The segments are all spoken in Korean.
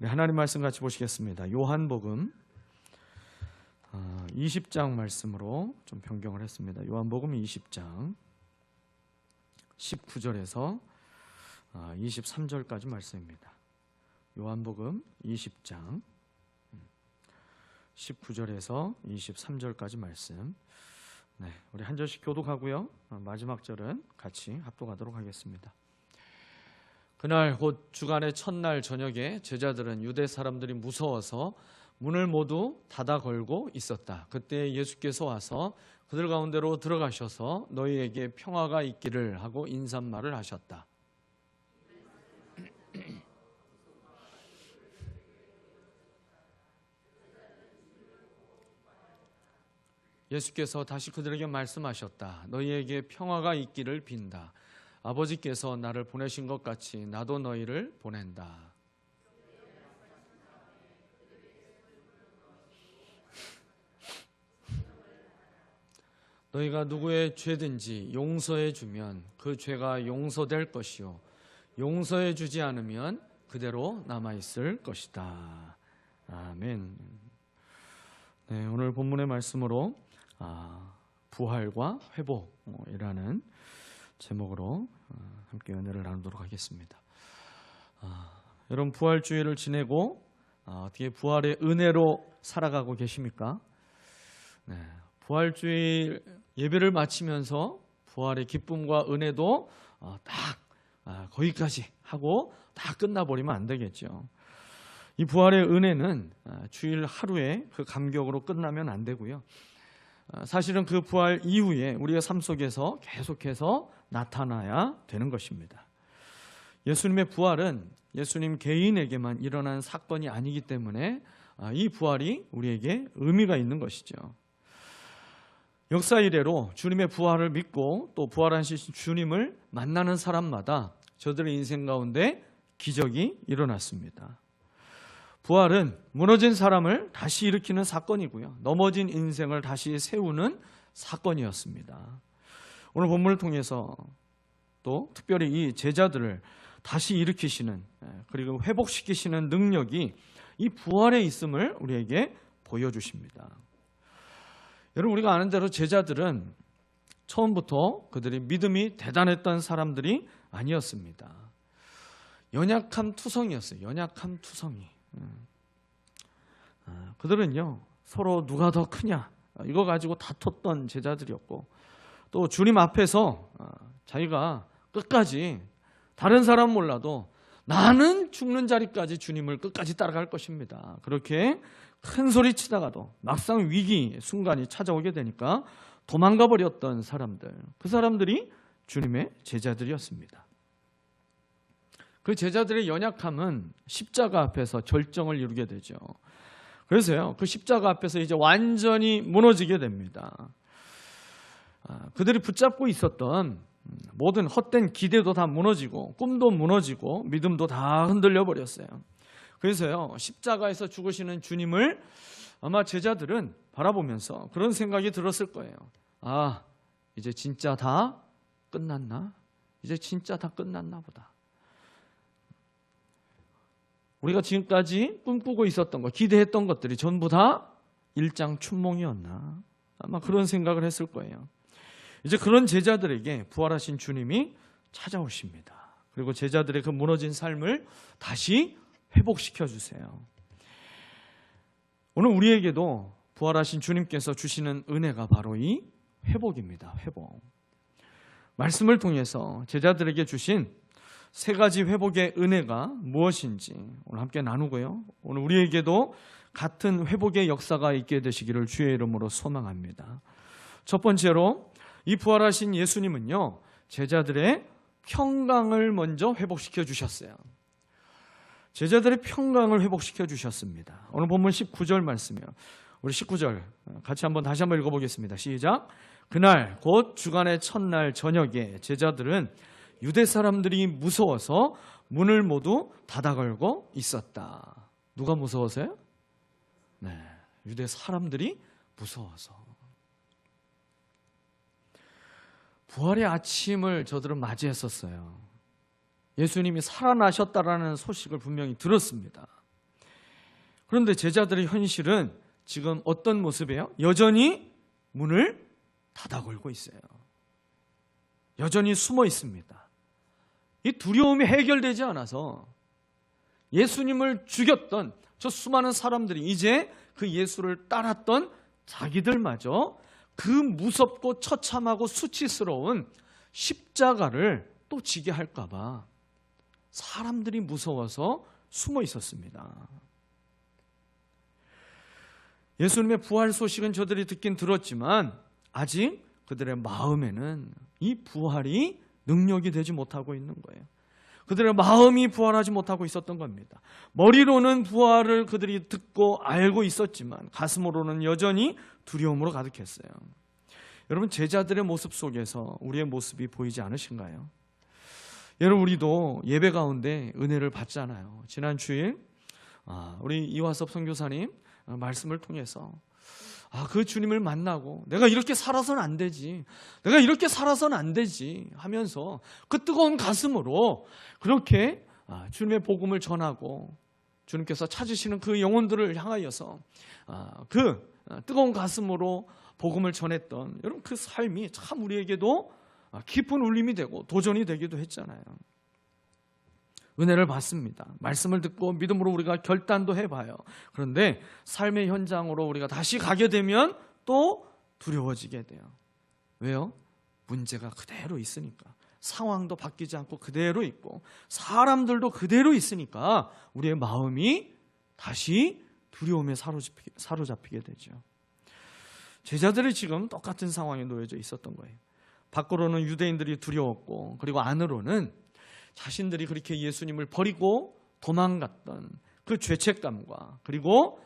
네, 하나님 말씀 같이 보시겠습니다. 요한복음 20장 말씀으로 좀 변경을 했습니다. 요한복음 20장 19절에서 23절까지 말씀입니다. 요한복음 20장 19절에서 23절까지 말씀. 네, 우리 한 절씩 교독하고요. 마지막 절은 같이 합독하도록 하겠습니다. 그날 곧 주간의 첫날 저녁에 제자들은 유대 사람들이 무서워서 문을 모두 닫아 걸고 있었다. 그때 예수께서 와서 그들 가운데로 들어가셔서 너희에게 평화가 있기를 하고 인사말을 하셨다. 예수께서 다시 그들에게 말씀하셨다. 너희에게 평화가 있기를 빈다. 아버지께서 나를 보내신 것 같이 나도 너희를 보낸다. 너희가 누구의 죄든지 용서해 주면 그 죄가 용서될 것이요 용서해 주지 않으면 그대로 남아 있을 것이다. 아멘. 네, 오늘 본문의 말씀으로 부활과 회복이라는 제목으로 함께 은혜를 나누도록 하겠습니다. 여러분 부활주의를 지내고 어떻게 부활의 은혜로 살아가고 계십니까? 네, 부활주의 예배를 마치면서 부활의 기쁨과 은혜도 딱 거기까지 하고 다 끝나버리면 안 되겠죠. 이 부활의 은혜는 주일 하루에 그 감격으로 끝나면 안 되고요. 사실은 그 부활 이후에 우리의 삶 속에서 계속해서 나타나야 되는 것입니다. 예수님의 부활은 예수님 개인에게만 일어난 사건이 아니기 때문에 이 부활이 우리에게 의미가 있는 것이죠. 역사 이래로 주님의 부활을 믿고 또 부활하신 주님을 만나는 사람마다 저들의 인생 가운데 기적이 일어났습니다. 부활은 무너진 사람을 다시 일으키는 사건이고요. 넘어진 인생을 다시 세우는 사건이었습니다. 오늘 본문을 통해서 또 특별히 이 제자들을 다시 일으키시는 그리고 회복시키시는 능력이 이 부활에 있음을 우리에게 보여주십니다. 여러분 우리가 아는 대로 제자들은 처음부터 그들이 믿음이 대단했던 사람들이 아니었습니다. 연약한 투성이었어요. 연약한 투성이. 그들은요 서로 누가 더 크냐 이거 가지고 다퉜던 제자들이었고 또 주님 앞에서 자기가 끝까지 다른 사람은 몰라도 나는 죽는 자리까지 주님을 끝까지 따라갈 것입니다. 그렇게 큰 소리 치다가도 막상 위기 순간이 찾아오게 되니까 도망가 버렸던 사람들, 그 사람들이 주님의 제자들이었습니다. 그 제자들의 연약함은 십자가 앞에서 절정을 이루게 되죠. 그래서요 그 십자가 앞에서 이제 완전히 무너지게 됩니다. 그들이 붙잡고 있었던 모든 헛된 기대도 다 무너지고 꿈도 무너지고 믿음도 다 흔들려 버렸어요. 그래서요 십자가에서 죽으시는 주님을 아마 제자들은 바라보면서 그런 생각이 들었을 거예요. 이제 진짜 다 끝났나? 이제 진짜 다 끝났나 보다. 우리가 지금까지 꿈꾸고 있었던 것, 기대했던 것들이 전부 다 일장춘몽이었나? 아마 그런 생각을 했을 거예요. 이제 그런 제자들에게 부활하신 주님이 찾아오십니다. 그리고 제자들의 그 무너진 삶을 다시 회복시켜 주세요. 오늘 우리에게도 부활하신 주님께서 주시는 은혜가 바로 이 회복입니다. 회복. 말씀을 통해서 제자들에게 주신 세 가지 회복의 은혜가 무엇인지 오늘 함께 나누고요. 오늘 우리에게도 같은 회복의 역사가 있게 되시기를 주의 이름으로 소망합니다. 첫 번째로 이 부활하신 예수님은요 제자들의 평강을 먼저 회복시켜 주셨어요. 제자들의 평강을 회복시켜 주셨습니다. 오늘 본문 19절 말씀이요. 우리 19절 같이 다시 한번 읽어보겠습니다. 시작. 그날 곧 주간의 첫날 저녁에 제자들은 유대 사람들이 무서워서 문을 모두 닫아 걸고 있었다. 누가 무서워서요? 네, 유대 사람들이 무서워서. 부활의 아침을 저들은 맞이했었어요. 예수님이 살아나셨다라는 소식을 분명히 들었습니다. 그런데 제자들의 현실은 지금 어떤 모습이에요? 여전히 문을 닫아 걸고 있어요. 여전히 숨어 있습니다. 이 두려움이 해결되지 않아서 예수님을 죽였던 저 수많은 사람들이 이제 그 예수를 따랐던 자기들마저 그 무섭고 처참하고 수치스러운 십자가를 또 지게 할까 봐 사람들이 무서워서 숨어 있었습니다. 예수님의 부활 소식은 저들이 듣긴 들었지만 아직 그들의 마음에는 이 부활이 능력이 되지 못하고 있는 거예요. 그들의 마음이 부활하지 못하고 있었던 겁니다. 머리로는 부활을 그들이 듣고 알고 있었지만 가슴으로는 여전히 두려움으로 가득했어요. 여러분, 제자들의 모습 속에서 우리의 모습이 보이지 않으신가요? 여러분, 우리도 예배 가운데 은혜를 받잖아요. 지난 주일 우리 이화섭 선교사님 말씀을 통해서 그 주님을 만나고 내가 이렇게 살아서는 안 되지, 내가 이렇게 살아서는 안 되지 하면서 그 뜨거운 가슴으로 그렇게 주님의 복음을 전하고 주님께서 찾으시는 그 영혼들을 향하여서 그 뜨거운 가슴으로 복음을 전했던 여러분, 그 삶이 참 우리에게도 깊은 울림이 되고 도전이 되기도 했잖아요. 은혜를 받습니다. 말씀을 듣고 믿음으로 우리가 결단도 해봐요. 그런데 삶의 현장으로 우리가 다시 가게 되면 또 두려워지게 돼요. 왜요? 문제가 그대로 있으니까. 상황도 바뀌지 않고 그대로 있고 사람들도 그대로 있으니까 우리의 마음이 다시 두려움에 사로잡히게 되죠. 제자들이 지금 똑같은 상황에 놓여져 있었던 거예요. 밖으로는 유대인들이 두려웠고 그리고 안으로는 자신들이 그렇게 예수님을 버리고 도망갔던 그 죄책감과 그리고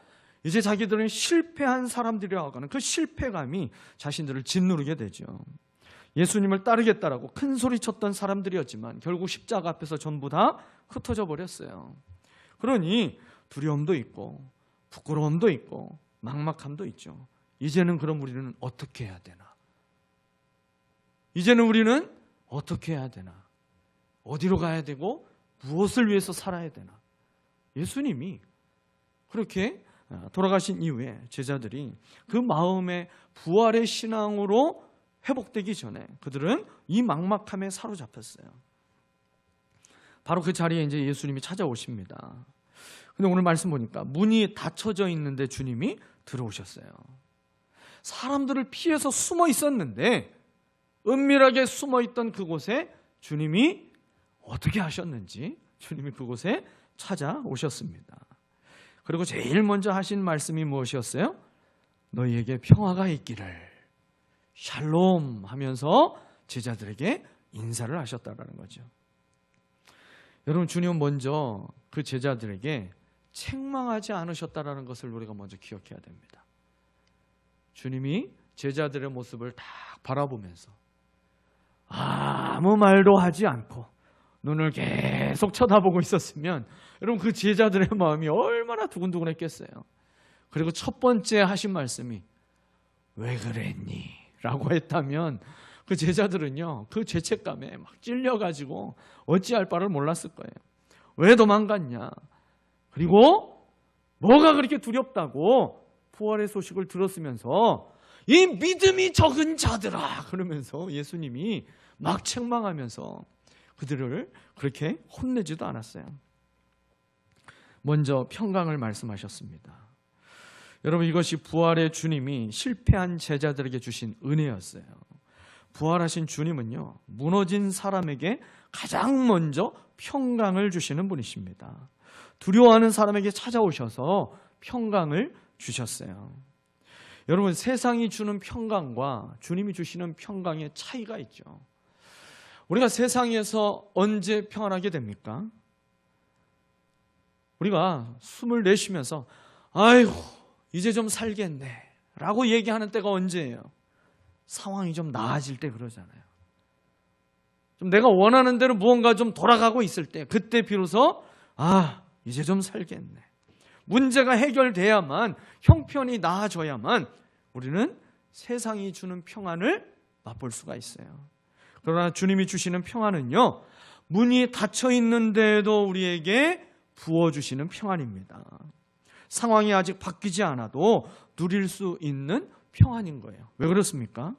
이제 자기들은 실패한 사람들이라고 하는 그 실패감이 자신들을 짓누르게 되죠. 예수님을 따르겠다라고 큰 소리 쳤던 사람들이었지만 결국 십자가 앞에서 전부 다 흩어져 버렸어요. 그러니 두려움도 있고 부끄러움도 있고 막막함도 있죠. 이제는 그럼 우리는 어떻게 해야 되나? 이제는 우리는 어떻게 해야 되나? 어디로 가야 되고 무엇을 위해서 살아야 되나? 예수님이 그렇게 돌아가신 이후에 제자들이 그 마음의 부활의 신앙으로 회복되기 전에 그들은 이 막막함에 사로잡혔어요. 바로 그 자리에 이제 예수님이 찾아오십니다. 근데 오늘 말씀 보니까 문이 닫혀져 있는데 주님이 들어오셨어요. 사람들을 피해서 숨어 있었는데 은밀하게 숨어 있던 그곳에 주님이 어떻게 하셨는지 주님이 그곳에 찾아오셨습니다. 그리고 제일 먼저 하신 말씀이 무엇이었어요? 너희에게 평화가 있기를 샬롬 하면서 제자들에게 인사를 하셨다는 거죠. 여러분, 주님은 먼저 그 제자들에게 책망하지 않으셨다는 것을 우리가 먼저 기억해야 됩니다. 주님이 제자들의 모습을 딱 바라보면서 아무 말도 하지 않고 눈을 계속 쳐다보고 있었으면 여러분, 그 제자들의 마음이 얼마나 두근두근했겠어요. 그리고 첫 번째 하신 말씀이 왜 그랬니? 라고 했다면 그 제자들은요, 그 죄책감에 막 찔려가지고 어찌할 바를 몰랐을 거예요. 왜 도망갔냐? 그리고 뭐가 그렇게 두렵다고 부활의 소식을 들었으면서 이 믿음이 적은 자들아 그러면서 예수님이 막 책망하면서 그들을 그렇게 혼내지도 않았어요. 먼저 평강을 말씀하셨습니다. 여러분, 이것이 부활의 주님이 실패한 제자들에게 주신 은혜였어요. 부활하신 주님은요, 무너진 사람에게 가장 먼저 평강을 주시는 분이십니다. 두려워하는 사람에게 찾아오셔서 평강을 주셨어요. 여러분, 세상이 주는 평강과 주님이 주시는 평강의 차이가 있죠. 우리가 세상에서 언제 평안하게 됩니까? 우리가 숨을 내쉬면서 아이고 이제 좀 살겠네 라고 얘기하는 때가 언제예요? 상황이 좀 나아질 때 그러잖아요. 좀 내가 원하는 대로 무언가 좀 돌아가고 있을 때, 그때 비로소 이제 좀 살겠네. 문제가 해결돼야만, 형편이 나아져야만 우리는 세상이 주는 평안을 맛볼 수가 있어요. 그러나 주님이 주시는 평안은요, 문이 닫혀 있는데도 우리에게 부어주시는 평안입니다. 상황이 아직 바뀌지 않아도 누릴 수 있는 평안인 거예요. 왜 그렇습니까?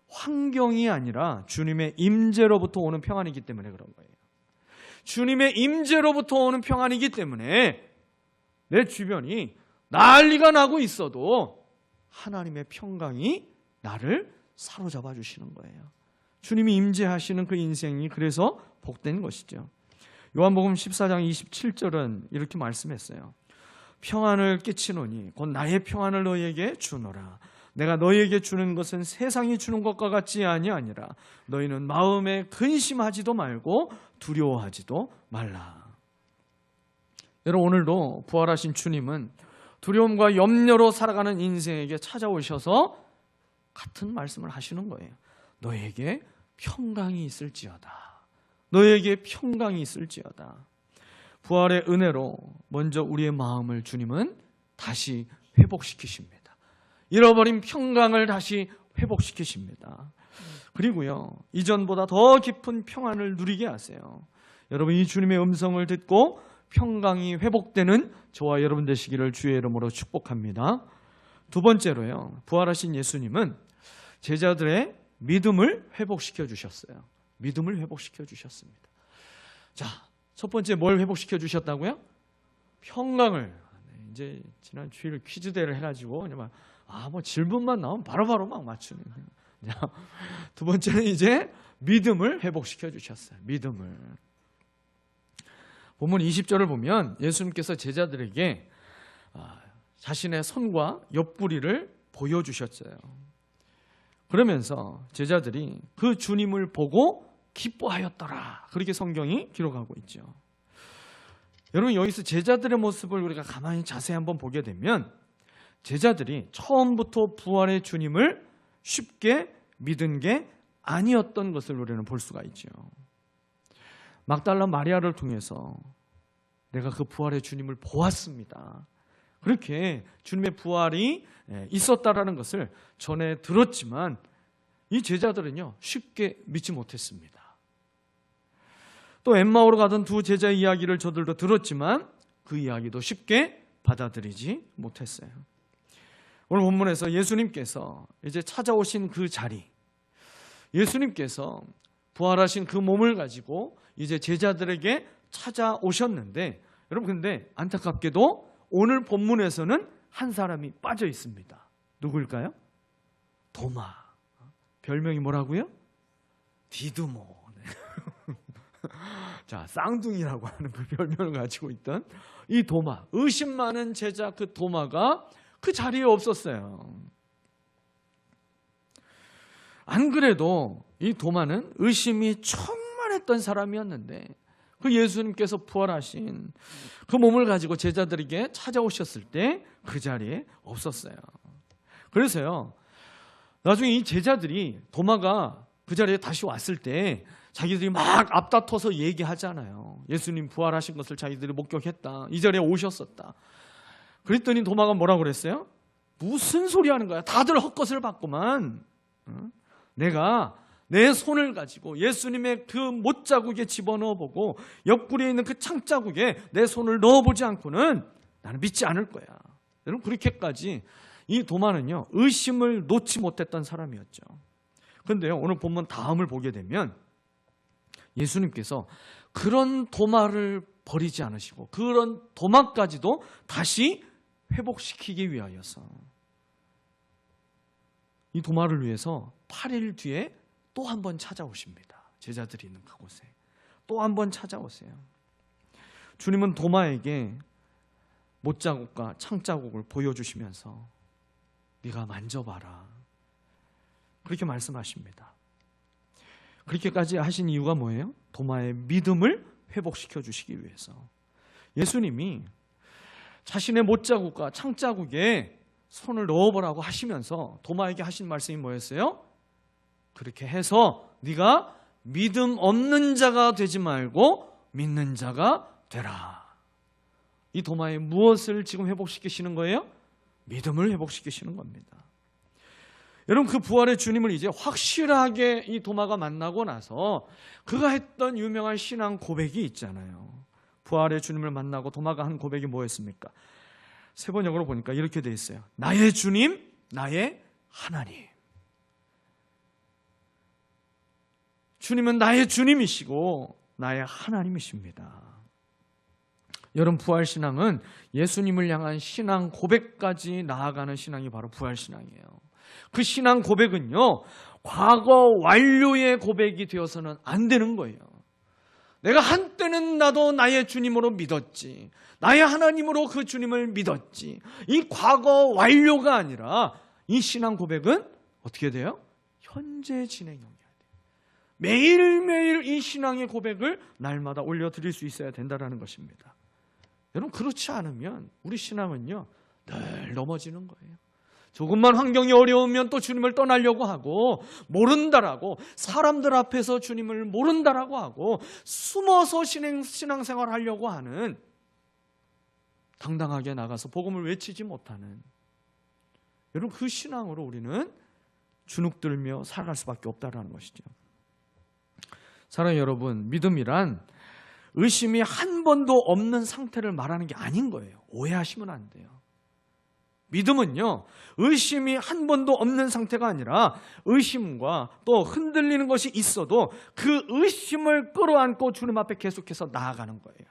환경이 아니라 주님의 임재로부터 오는 평안이기 때문에 그런 거예요. 주님의 임재로부터 오는 평안이기 때문에 내 주변이 난리가 나고 있어도 하나님의 평강이 나를 사로잡아 주시는 거예요. 주님이 임재하시는 그 인생이 그래서 복된 것이죠. 요한복음 14장 27절은 이렇게 말씀했어요. 평안을 끼치노니 곧 나의 평안을 너희에게 주노라. 내가 너희에게 주는 것은 세상이 주는 것과 같지 아니하니라. 너희는 마음에 근심하지도 말고 두려워하지도 말라. 여러분, 오늘도 부활하신 주님은 두려움과 염려로 살아가는 인생에게 찾아오셔서 같은 말씀을 하시는 거예요. 너희에게 평강이 있을지어다. 너희에게 평강이 있을지어다. 부활의 은혜로 먼저 우리의 마음을 주님은 다시 회복시키십니다. 잃어버린 평강을 다시 회복시키십니다. 그리고요, 이전보다 더 깊은 평안을 누리게 하세요. 여러분, 이 주님의 음성을 듣고 평강이 회복되는 저와 여러분 되시기를 주의 이름으로 축복합니다. 두 번째로요, 부활하신 예수님은 제자들의 믿음을 회복시켜 주셨어요. 믿음을 회복시켜 주셨습니다. 자, 첫 번째 뭘 회복시켜 주셨다고요? 평강을. 이제 지난 주일 퀴즈 대회를 해가지고 뭐 질문만 나오면 바로바로 막 맞추는. 자, 두 번째는 이제 믿음을 회복시켜 주셨어요. 믿음을. 본문 20절을 보면 예수님께서 제자들에게 자신의 손과 옆구리를 보여주셨어요. 그러면서 제자들이 그 주님을 보고 기뻐하였더라. 그렇게 성경이 기록하고 있죠. 여러분, 여기서 제자들의 모습을 우리가 가만히 자세히 한번 보게 되면 제자들이 처음부터 부활의 주님을 쉽게 믿은 게 아니었던 것을 우리는 볼 수가 있죠. 막달라 마리아를 통해서 내가 그 부활의 주님을 보았습니다. 그렇게 주님의 부활이 있었다라는 것을 전에 들었지만 이 제자들은요, 쉽게 믿지 못했습니다. 또 엠마오로 가던 두 제자의 이야기를 저들도 들었지만 그 이야기도 쉽게 받아들이지 못했어요. 오늘 본문에서 예수님께서 이제 찾아오신 그 자리, 예수님께서 부활하신 그 몸을 가지고 이제 제자들에게 찾아오셨는데, 여러분, 근데 안타깝게도 오늘 본문에서는 한 사람이 빠져 있습니다. 누구일까요? 도마. 별명이 뭐라고요? 디두모. 자, 쌍둥이라고 하는 그 별명을 가지고 있던 이 도마, 의심 많은 제자 그 도마가 그 자리에 없었어요. 안 그래도 이 도마는 의심이 충만했던 사람이었는데 그 예수님께서 부활하신 그 몸을 가지고 제자들에게 찾아오셨을 때 그 자리에 없었어요. 그래서요, 나중에 이 제자들이 도마가 그 자리에 다시 왔을 때 자기들이 막 앞다퉈서 얘기하잖아요. 예수님 부활하신 것을 자기들이 목격했다. 이 자리에 오셨었다. 그랬더니 도마가 뭐라고 그랬어요? 무슨 소리 하는 거야? 다들 헛것을 봤구만. 내가 내 손을 가지고 예수님의 그 못자국에 집어넣어보고 옆구리에 있는 그 창자국에 내 손을 넣어보지 않고는 나는 믿지 않을 거야. 여러분, 그렇게까지 이 도마는요, 의심을 놓지 못했던 사람이었죠. 그런데요, 오늘 본문 다음을 보게 되면 예수님께서 그런 도마를 버리지 않으시고 그런 도마까지도 다시 회복시키기 위하여서 이 도마를 위해서 8일 뒤에 또 한 번 찾아오십니다. 제자들이 있는 그곳에 또 한 번 찾아오세요. 주님은 도마에게 못자국과 창자국을 보여주시면서 네가 만져봐라, 그렇게 말씀하십니다. 그렇게까지 하신 이유가 뭐예요? 도마의 믿음을 회복시켜 주시기 위해서. 예수님이 자신의 못자국과 창자국에 손을 넣어보라고 하시면서 도마에게 하신 말씀이 뭐였어요? 그렇게 해서 네가 믿음 없는 자가 되지 말고 믿는 자가 되라. 이 도마에 무엇을 지금 회복시키시는 거예요? 믿음을 회복시키시는 겁니다. 여러분, 그 부활의 주님을 이제 확실하게 이 도마가 만나고 나서 그가 했던 유명한 신앙 고백이 있잖아요. 부활의 주님을 만나고 도마가 한 고백이 뭐였습니까? 세 번역으로 보니까 이렇게 돼 있어요. 나의 주님, 나의 하나님. 주님은 나의 주님이시고 나의 하나님이십니다. 여러분, 부활신앙은 예수님을 향한 신앙 고백까지 나아가는 신앙이 바로 부활신앙이에요. 그 신앙 고백은요, 과거 완료의 고백이 되어서는 안 되는 거예요. 내가 한때는 나도 나의 주님으로 믿었지, 나의 하나님으로 그 주님을 믿었지, 이 과거 완료가 아니라 이 신앙 고백은 어떻게 돼요? 현재 진행형이어야 돼요. 매일매일 이 신앙의 고백을 날마다 올려드릴 수 있어야 된다는 것입니다. 여러분, 그렇지 않으면 우리 신앙은요, 늘 넘어지는 거예요. 조금만 환경이 어려우면 또 주님을 떠나려고 하고, 모른다라고, 사람들 앞에서 주님을 모른다라고 하고, 숨어서 신앙생활 하려고 하는, 당당하게 나가서 복음을 외치지 못하는, 여러분, 그 신앙으로 우리는 주눅들며 살아갈 수밖에 없다는 것이죠. 사랑하는 여러분, 믿음이란 의심이 한 번도 없는 상태를 말하는 게 아닌 거예요. 오해하시면 안 돼요. 믿음은요, 의심이 한 번도 없는 상태가 아니라 의심과 또 흔들리는 것이 있어도 그 의심을 끌어안고 주님 앞에 계속해서 나아가는 거예요.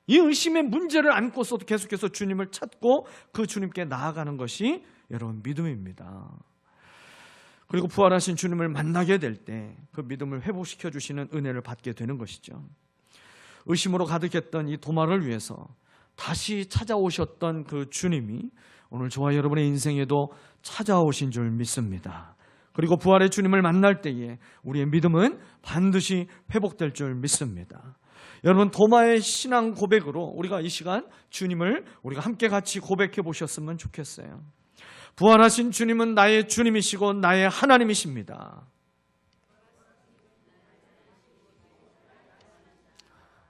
이 의심의 문제를 안고서도 계속해서 주님을 찾고 그 주님께 나아가는 것이 여러분 믿음입니다. 그리고 부활하신 주님을 만나게 될 때 그 믿음을 회복시켜 주시는 은혜를 받게 되는 것이죠. 의심으로 가득했던 이 도마를 위해서 다시 찾아오셨던 그 주님이 오늘 저와 여러분의 인생에도 찾아오신 줄 믿습니다. 그리고 부활의 주님을 만날 때에 우리의 믿음은 반드시 회복될 줄 믿습니다. 여러분, 도마의 신앙 고백으로 우리가 이 시간 주님을 우리가 함께 같이 고백해 보셨으면 좋겠어요. 부활하신 주님은 나의 주님이시고 나의 하나님이십니다.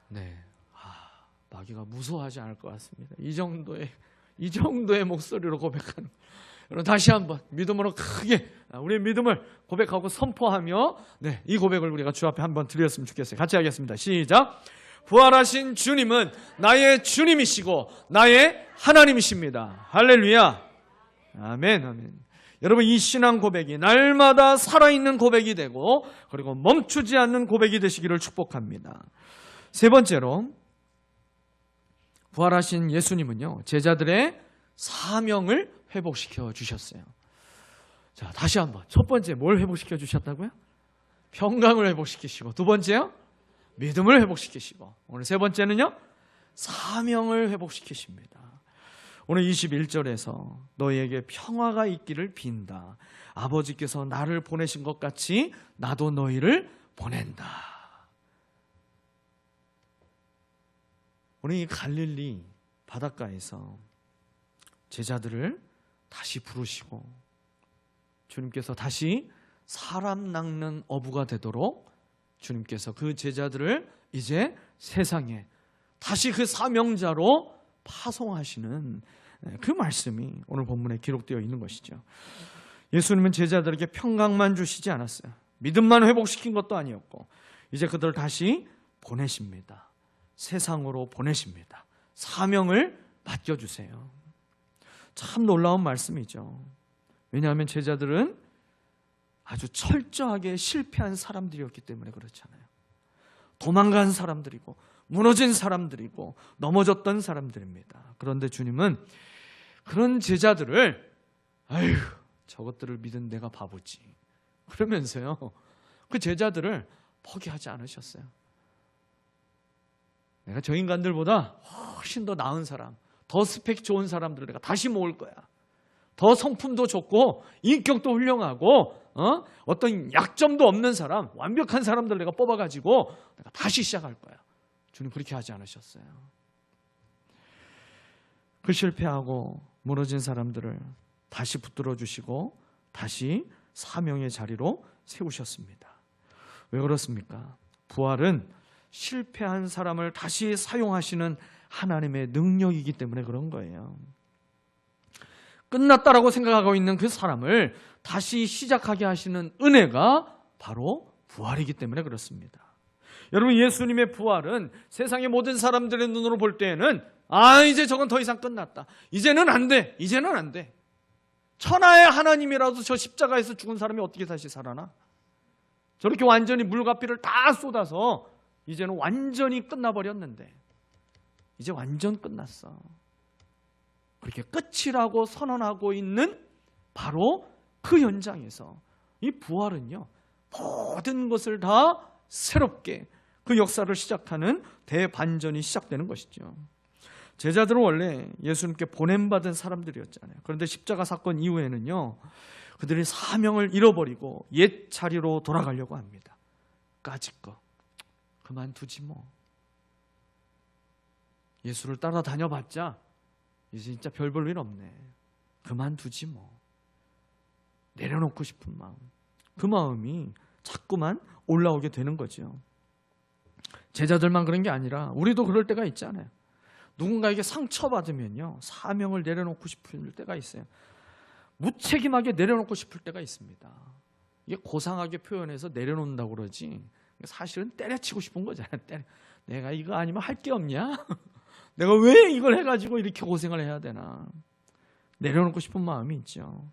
네, 마귀가 무서워하지 않을 것 같습니다. 이 정도의 목소리로 고백하는. 여러분, 다시 한번 믿음으로 크게 우리의 믿음을 고백하고 선포하며 이 고백을 우리가 주 앞에 한번 드렸으면 좋겠어요. 같이 하겠습니다. 시작. 부활하신 주님은 나의 주님이시고 나의 하나님이십니다. 할렐루야. 아멘, 아멘. 여러분, 이 신앙 고백이 날마다 살아있는 고백이 되고 그리고 멈추지 않는 고백이 되시기를 축복합니다. 세 번째로, 부활하신 예수님은요, 제자들의 사명을 회복시켜 주셨어요. 자, 다시 한번. 첫 번째, 뭘 회복시켜 주셨다고요? 평강을 회복시키시고, 두 번째요, 믿음을 회복시키시고, 오늘 세 번째는요, 사명을 회복시키십니다. 오늘 21절에서 너희에게 평화가 있기를 빈다. 아버지께서 나를 보내신 것 같이 나도 너희를 보낸다. 오늘 이 갈릴리 바닷가에서 제자들을 다시 부르시고 주님께서 다시 사람 낚는 어부가 되도록 주님께서 그 제자들을 이제 세상에 다시 그 사명자로 파송하시는 그 말씀이 오늘 본문에 기록되어 있는 것이죠. 예수님은 제자들에게 평강만 주시지 않았어요. 믿음만 회복시킨 것도 아니었고 이제 그들을 다시 보내십니다. 세상으로 보내십니다. 사명을 맡겨주세요. 참 놀라운 말씀이죠. 왜냐하면 제자들은 아주 철저하게 실패한 사람들이었기 때문에 그렇잖아요. 도망간 사람들이고 무너진 사람들이고 넘어졌던 사람들입니다. 그런데 주님은 그런 제자들을 아휴, 저것들을 믿은 내가 바보지 그러면서요, 그 제자들을 포기하지 않으셨어요. 내가 저 인간들보다 훨씬 더 나은 사람, 더 스펙 좋은 사람들을 내가 다시 모을 거야. 더 성품도 좋고 인격도 훌륭하고 어떤 약점도 없는 사람, 완벽한 사람들 내가 뽑아가지고 내가 다시 시작할 거야. 주님 그렇게 하지 않으셨어요. 그 실패하고 무너진 사람들을 다시 붙들어 주시고 다시 사명의 자리로 세우셨습니다. 왜 그렇습니까? 부활은 실패한 사람을 다시 사용하시는 하나님의 능력이기 때문에 그런 거예요. 끝났다라고 생각하고 있는 그 사람을 다시 시작하게 하시는 은혜가 바로 부활이기 때문에 그렇습니다. 여러분, 예수님의 부활은 세상의 모든 사람들의 눈으로 볼 때에는 이제 저건 더 이상 끝났다. 이제는 안 돼. 이제는 안 돼. 천하의 하나님이라도 저 십자가에서 죽은 사람이 어떻게 다시 살아나? 저렇게 완전히 물과 피를 다 쏟아서 이제는 완전히 끝나버렸는데 이제 완전 끝났어. 그렇게 끝이라고 선언하고 있는 바로 그 현장에서 이 부활은요, 모든 것을 다 새롭게 그 역사를 시작하는 대반전이 시작되는 것이죠. 제자들은 원래 예수님께 보냄받은 사람들이었잖아요. 그런데 십자가 사건 이후에는요, 그들이 사명을 잃어버리고 옛 자리로 돌아가려고 합니다. 까짓거 그만두지 뭐. 예수를 따라다녀봤자 이제 진짜 별 볼 일 없네. 그만두지 뭐. 내려놓고 싶은 마음, 그 마음이 자꾸만 올라오게 되는 거죠. 제자들만 그런 게 아니라 우리도 그럴 때가 있잖아요. 누군가에게 상처받으면요, 사명을 내려놓고 싶을 때가 있어요. 무책임하게 내려놓고 싶을 때가 있습니다. 이게 고상하게 표현해서 내려놓는다고 그러지 사실은 때려치고 싶은 거잖아요. 내가 이거 아니면 할 게 없냐? 내가 왜 이걸 해가지고 이렇게 고생을 해야 되나? 내려놓고 싶은 마음이 있죠.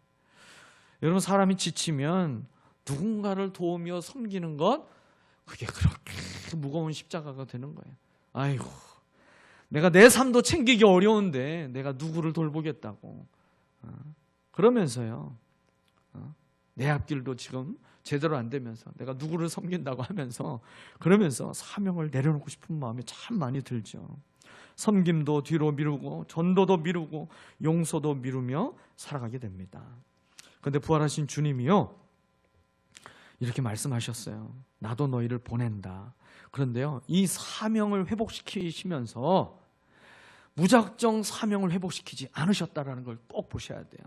여러분, 사람이 지치면 누군가를 도우며 섬기는 것, 그게 그렇게 무거운 십자가가 되는 거예요. 아이고, 내가 내 삶도 챙기기 어려운데 내가 누구를 돌보겠다고. 그러면서요, 내 앞길도 지금 제대로 안 되면서 내가 누구를 섬긴다고 하면서 그러면서 사명을 내려놓고 싶은 마음이 참 많이 들죠. 섬김도 뒤로 미루고 전도도 미루고 용서도 미루며 살아가게 됩니다. 그런데 부활하신 주님이요, 이렇게 말씀하셨어요. 나도 너희를 보낸다. 그런데요, 이 사명을 회복시키시면서 무작정 사명을 회복시키지 않으셨다라는 걸 꼭 보셔야 돼요.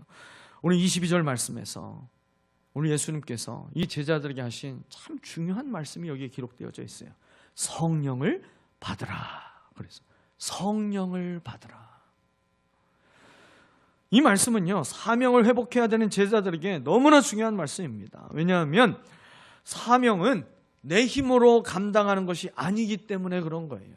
오늘 22절 말씀에서 오늘 예수님께서 이 제자들에게 하신 참 중요한 말씀이 여기에 기록되어져 있어요. 성령을 받으라. 그래서 성령을 받으라. 이 말씀은요, 사명을 회복해야 되는 제자들에게 너무나 중요한 말씀입니다. 왜냐하면 사명은 내 힘으로 감당하는 것이 아니기 때문에 그런 거예요.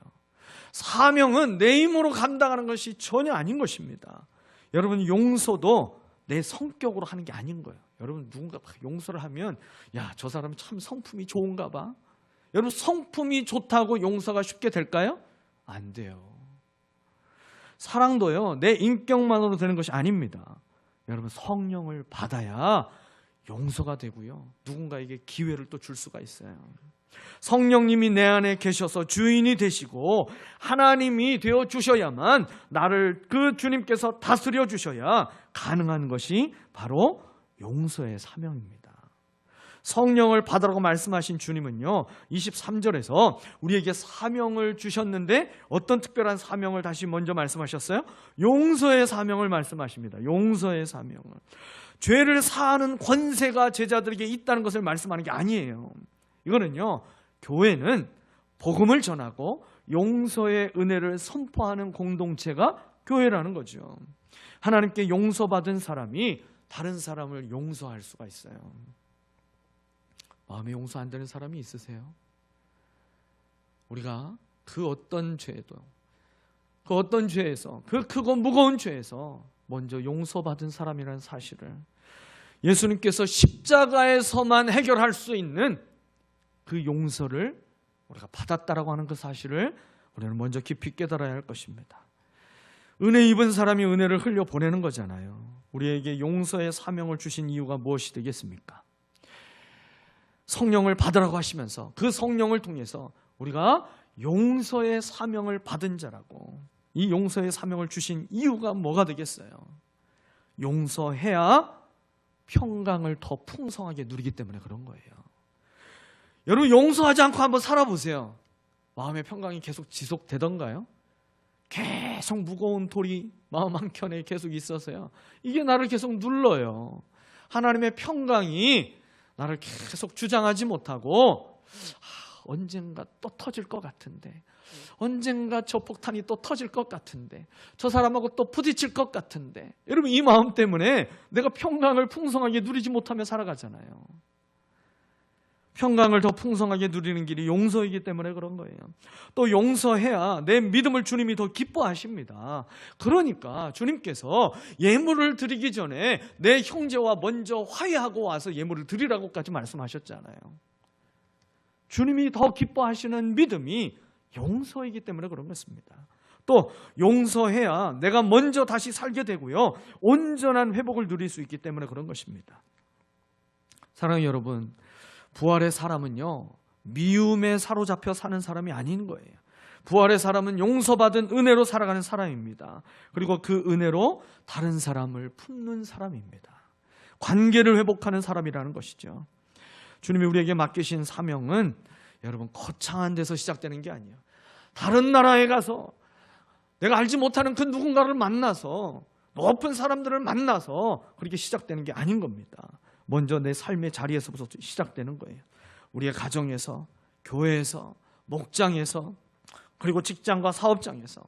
사명은 내 힘으로 감당하는 것이 전혀 아닌 것입니다. 여러분, 용서도 내 성격으로 하는 게 아닌 거예요. 여러분, 누군가 용서를 하면 야, 저 사람이 참 성품이 좋은가 봐. 여러분, 성품이 좋다고 용서가 쉽게 될까요? 안 돼요. 사랑도요, 내 인격만으로 되는 것이 아닙니다. 여러분, 성령을 받아야 용서가 되고요, 누군가에게 기회를 또 줄 수가 있어요. 성령님이 내 안에 계셔서 주인이 되시고 하나님이 되어 주셔야만 나를 그 주님께서 다스려 주셔야 가능한 것이 바로 용서의 사명입니다. 성령을 받으라고 말씀하신 주님은요, 23절에서 우리에게 사명을 주셨는데 어떤 특별한 사명을 다시 먼저 말씀하셨어요? 용서의 사명을 말씀하십니다. 용서의 사명을. 죄를 사하는 권세가 제자들에게 있다는 것을 말씀하는 게 아니에요. 이거는요, 교회는 복음을 전하고 용서의 은혜를 선포하는 공동체가 교회라는 거죠. 하나님께 용서받은 사람이 다른 사람을 용서할 수가 있어요. 마음에 용서 안 되는 사람이 있으세요? 우리가 그 어떤 죄도, 그 어떤 죄에서, 그 크고 무거운 죄에서 먼저 용서받은 사람이라는 사실을, 예수님께서 십자가에서만 해결할 수 있는 그 용서를 우리가 받았다라고 하는 그 사실을 우리는 먼저 깊이 깨달아야 할 것입니다. 은혜 입은 사람이 은혜를 흘려 보내는 거잖아요. 우리에게 용서의 사명을 주신 이유가 무엇이 되겠습니까? 성령을 받으라고 하시면서 그 성령을 통해서 우리가 용서의 사명을 받은 자라고, 이 용서의 사명을 주신 이유가 뭐가 되겠어요? 용서해야 평강을 더 풍성하게 누리기 때문에 그런 거예요. 여러분, 용서하지 않고 한번 살아보세요. 마음의 평강이 계속 지속되던가요? 계속 무거운 돌이 마음 한켠에 계속 있어서요, 이게 나를 계속 눌러요. 하나님의 평강이 나를 계속 주장하지 못하고 언젠가 또 터질 것 같은데, 언젠가 저 폭탄이 또 터질 것 같은데, 저 사람하고 또 부딪힐 것 같은데, 여러분, 이 마음 때문에 내가 평강을 풍성하게 누리지 못하며 살아가잖아요. 평강을 더 풍성하게 누리는 길이 용서이기 때문에 그런 거예요. 또 용서해야 내 믿음을 주님이 더 기뻐하십니다. 그러니까 주님께서 예물을 드리기 전에 내 형제와 먼저 화해하고 와서 예물을 드리라고까지 말씀하셨잖아요. 주님이 더 기뻐하시는 믿음이 용서이기 때문에 그런 것입니다. 또 용서해야 내가 먼저 다시 살게 되고요, 온전한 회복을 누릴 수 있기 때문에 그런 것입니다. 사랑하는 여러분, 부활의 사람은요, 미움에 사로잡혀 사는 사람이 아닌 거예요. 부활의 사람은 용서받은 은혜로 살아가는 사람입니다. 그리고 그 은혜로 다른 사람을 품는 사람입니다. 관계를 회복하는 사람이라는 것이죠. 주님이 우리에게 맡기신 사명은 여러분 거창한 데서 시작되는 게 아니에요. 다른 나라에 가서 내가 알지 못하는 그 누군가를 만나서, 높은 사람들을 만나서 그렇게 시작되는 게 아닌 겁니다. 먼저 내 삶의 자리에서부터 시작되는 거예요. 우리의 가정에서, 교회에서, 목장에서, 그리고 직장과 사업장에서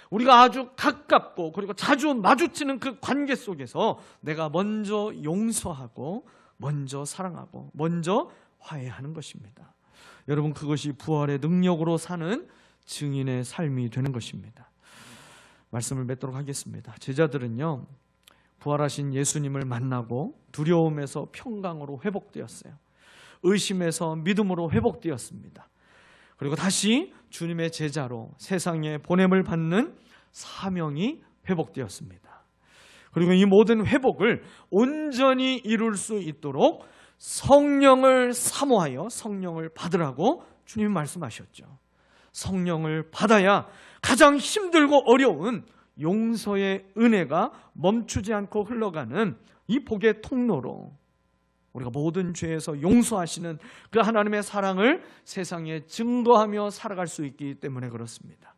우리가 아주 가깝고 그리고 자주 마주치는 그 관계 속에서 내가 먼저 용서하고 먼저 사랑하고 먼저 화해하는 것입니다. 여러분, 그것이 부활의 능력으로 사는 증인의 삶이 되는 것입니다. 말씀을 맺도록 하겠습니다. 제자들은요, 부활하신 예수님을 만나고 두려움에서 평강으로 회복되었어요. 의심에서 믿음으로 회복되었습니다. 그리고 다시 주님의 제자로 세상에 보냄을 받는 사명이 회복되었습니다. 그리고 이 모든 회복을 온전히 이룰 수 있도록 성령을 사모하여 성령을 받으라고 주님이 말씀하셨죠. 성령을 받아야 가장 힘들고 어려운 용서의 은혜가 멈추지 않고 흘러가는 이 복의 통로로 우리가 모든 죄에서 용서하시는 그 하나님의 사랑을 세상에 증거하며 살아갈 수 있기 때문에 그렇습니다.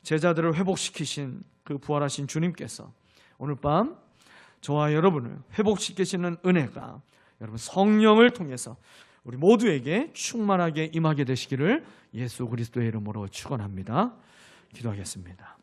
제자들을 회복시키신 그 부활하신 주님께서 오늘 밤 저와 여러분을 회복시키시는 은혜가 여러분 성령을 통해서 우리 모두에게 충만하게 임하게 되시기를 예수 그리스도의 이름으로 축원합니다. 기도하겠습니다.